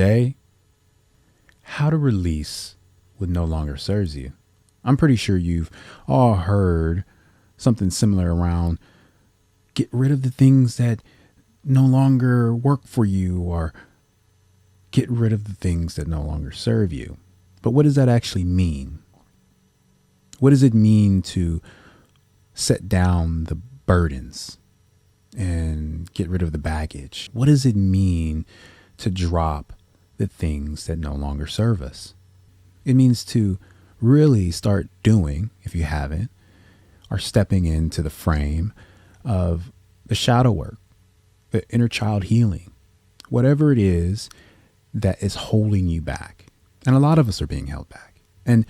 Today, how to release what no longer serves you. I'm pretty sure you've all heard something similar around get rid of the things that no longer work for you, or get rid of the things that no longer serve you. But what does that actually mean? What does it mean to set down the burdens and get rid of the baggage? What does it mean to drop the things that no longer serve us? It means to really start doing, if you haven't, or stepping into the frame of the shadow work, the inner child healing, whatever it is that is holding you back. And a lot of us are being held back. And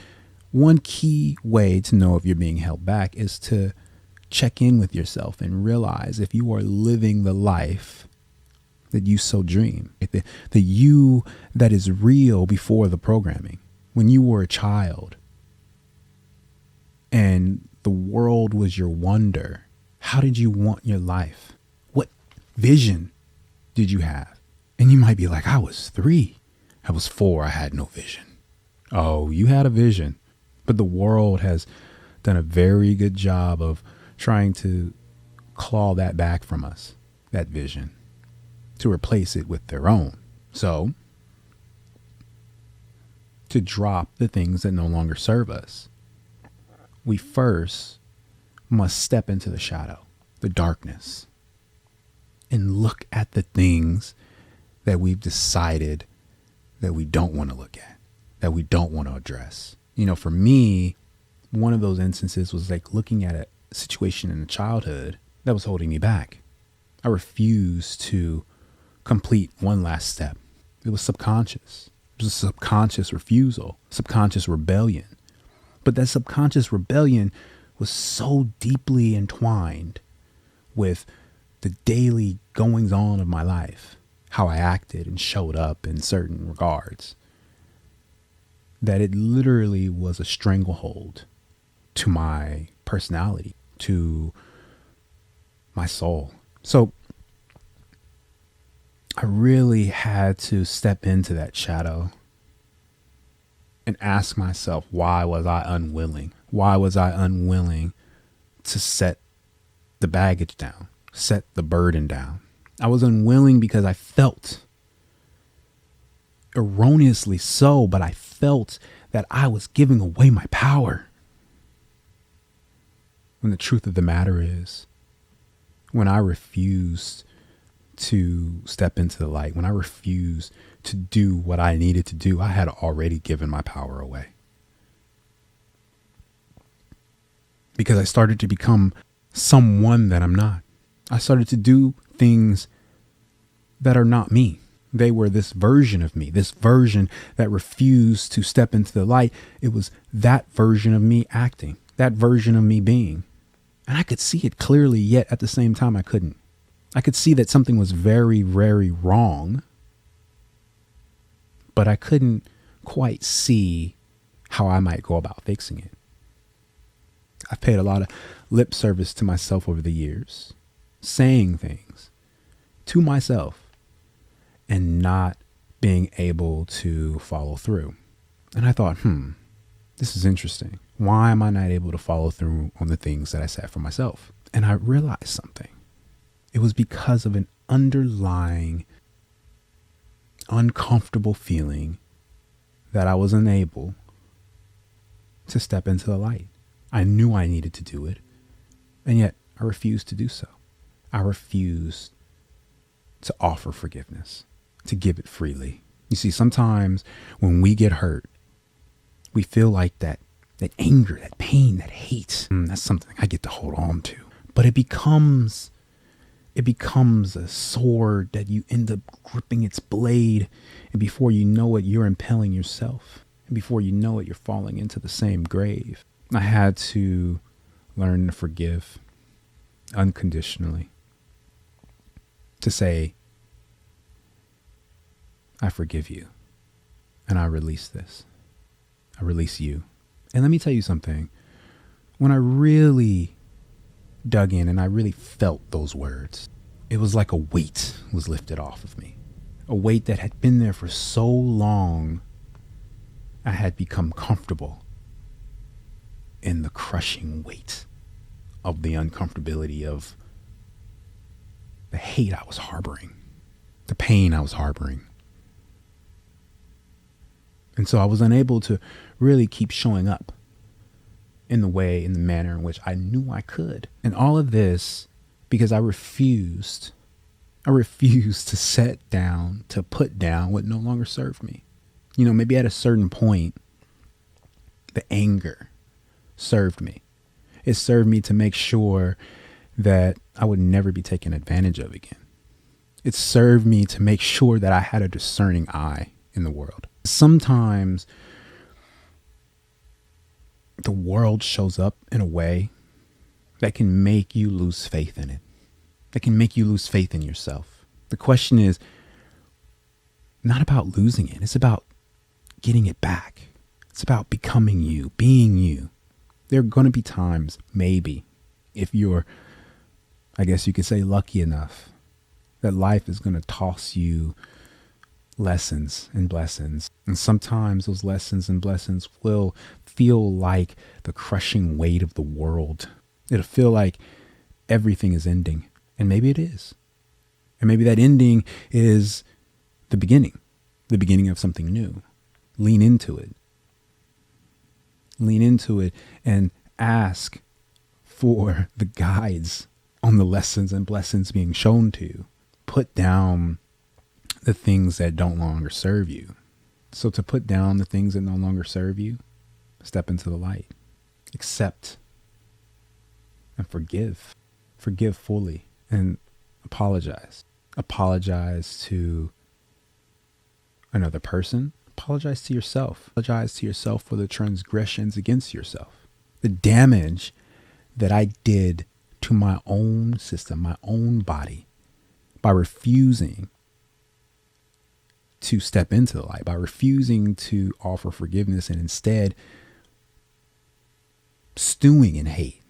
one key way to know if you're being held back is to check in with yourself and realize if you are living the life that you so dream, the you that is real before the programming. When you were a child and the world was your wonder, how did you want your life? What vision did you have? And you might be like, I was 3. I was 4. I had no vision. Oh, you had a vision. But the world has done a very good job of trying to claw that back from us, that vision, to replace it with their own. So, to drop the things that no longer serve us, we first must step into the shadow, the darkness, and look at the things that we've decided that we don't want to look at, that we don't want to address. You know, for me, one of those instances was like looking at a situation in childhood that was holding me back. I refused to complete one last step. It was subconscious. It was a subconscious refusal, subconscious rebellion. But that subconscious rebellion was so deeply entwined with the daily goings on of my life, how I acted and showed up in certain regards, that it literally was a stranglehold to my personality, to my soul. So I really had to step into that shadow and ask myself, why was I unwilling? Why was I unwilling to set the baggage down, set the burden down? I was unwilling because I felt, erroneously so, but I felt that I was giving away my power. When the truth of the matter is, when I refused to step into the light, when I refused to do what I needed to do, I had already given my power away. Because I started to become someone that I'm not. I started to do things that are not me. They were this version of me, this version that refused to step into the light. It was that version of me acting, that version of me being. And I could see it clearly, yet at the same time, I couldn't. I could see that something was very, very wrong, but I couldn't quite see how I might go about fixing it. I've paid a lot of lip service to myself over the years, saying things to myself and not being able to follow through. And I thought, this is interesting. Why am I not able to follow through on the things that I said for myself? And I realized something. It was because of an underlying uncomfortable feeling that I was unable to step into the light. I knew I needed to do it, and yet I refused to do so. I refused to offer forgiveness, to give it freely. You see, sometimes when we get hurt, we feel like that anger, that pain, that hate, that's something I get to hold on to. But it becomes a sword that you end up gripping its blade, and before you know it, you're impaling yourself. And before you know it, you're falling into the same grave. I had to learn to forgive unconditionally. To say, I forgive you, and I release this. I release you. And let me tell you something. When I really dug in and I really felt those words, it was like a weight was lifted off of me. a weight that had been there for so long, I had become comfortable in the crushing weight of the uncomfortability of the hate I was harboring, the pain I was harboring. And so I was unable to really keep showing up in the manner in which I knew I could. And all of this because I refused to set down, to put down what no longer served me. You know, maybe at a certain point, the anger served me. It served me to make sure that I would never be taken advantage of again. It served me to make sure that I had a discerning eye in the world. Sometimes the world shows up in a way that can make you lose faith in it, that can make you lose faith in yourself. The question is not about losing it. It's about getting it back. It's about becoming you, being you. There are going to be times, maybe, if you're, I guess you could say, lucky enough, that life is going to toss you lessons and blessings. And sometimes those lessons and blessings will feel like the crushing weight of the world. It'll feel like everything is ending. And maybe it is. And maybe that ending is the beginning of something new. Lean into it. Lean into it and ask for the guides on the lessons and blessings being shown to you. Put down the things that don't longer serve you. So to put down the things that no longer serve you, step into the light. Accept and forgive. Forgive fully and apologize. Apologize to another person. Apologize to yourself. Apologize to yourself for the transgressions against yourself. The damage that I did to my own system, my own body, by refusing to step into the light, by refusing to offer forgiveness and instead stewing in hate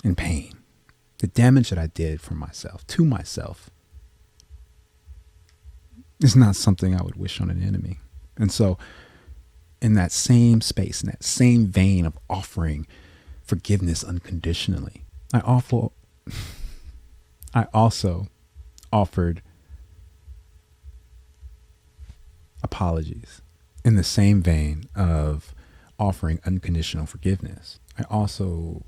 and pain. The damage that I did for myself, to myself, is not something I would wish on an enemy. And so in that same space, in that same vein of offering forgiveness unconditionally, I also offered apologies. In the same vein of offering unconditional forgiveness, I also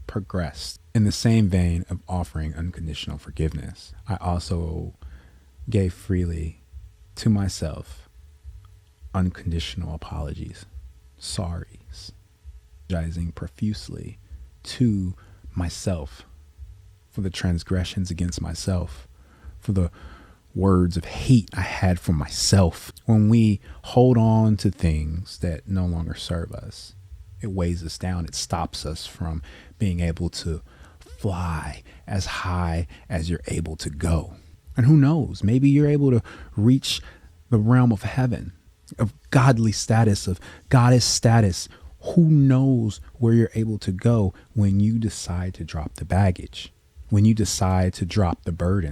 progressed. In the same vein of offering unconditional forgiveness, I also gave freely to myself unconditional apologies, sorries, apologizing profusely to myself for the transgressions against myself, for the words of hate I had for myself. When we hold on to things that no longer serve us, it weighs us down. It stops us from being able to fly as high as you're able to go. And who knows, maybe you're able to reach the realm of heaven, of godly status, of goddess status. Who knows where you're able to go when you decide to drop the baggage, when you decide to drop the burden.